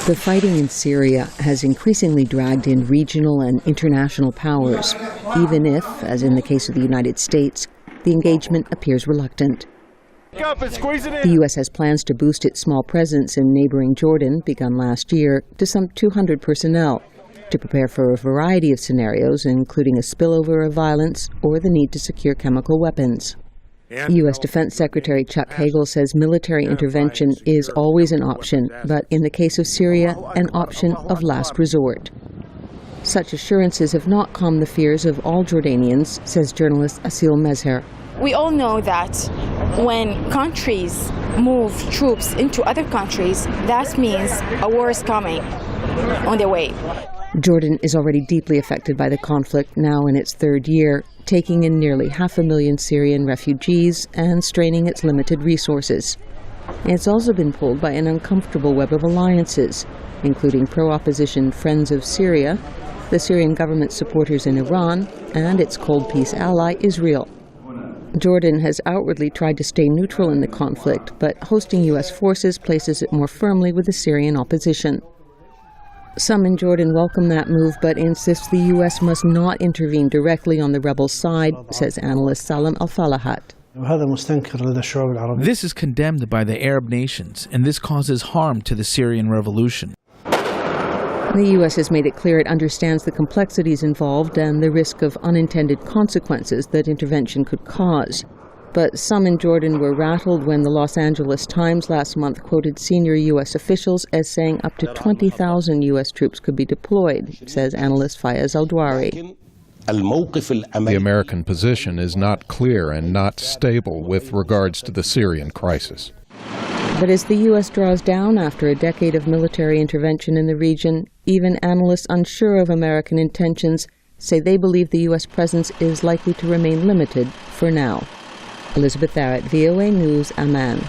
The fighting in Syria has increasingly dragged in regional and international powers, even if, as in the case of the United States, the engagement appears reluctant. The U.S. has plans to boost its small presence in neighboring Jordan, begun last year, to some 200 personnel, to prepare for a variety of scenarios, including a spillover of violence or the need to secure chemical weapons. U.S. Defense Secretary Chuck Hagel says military intervention is always an option, but in the case of Syria, an option of last resort. Such assurances have not calmed the fears of all Jordanians, says journalist Assil Mezher. We all know that when countries move troops into other countries, that means a war is coming on their way. Jordan is already deeply affected by the conflict, now in its third year, taking in nearly 500,000 Syrian refugees and straining its limited resources. It's also been pulled by an uncomfortable web of alliances, including pro-opposition Friends of Syria, the Syrian government supporters in Iran, and its cold peace ally, Israel. Jordan has outwardly tried to stay neutral in the conflict, but hosting U.S. forces places it more firmly with the Syrian opposition. Some in Jordan welcome that move, but insist the U.S. must not intervene directly on the rebels' side, says analyst Salem Falahat. This is condemned by the Arab nations, and this causes harm to the Syrian revolution. The U.S. has made it clear it understands the complexities involved and the risk of unintended consequences that intervention could cause. But some in Jordan were rattled when the Los Angeles Times last month quoted senior U.S. officials as saying up to 20,000 U.S. troops could be deployed, says analyst Fayez Dwairi. The American position is not clear and not stable with regards to the Syrian crisis. But as the U.S. draws down after a decade of military intervention in the region, even analysts unsure of American intentions say they believe the U.S. presence is likely to remain limited for now. Elizabeth Arrott, VOA News, Amman.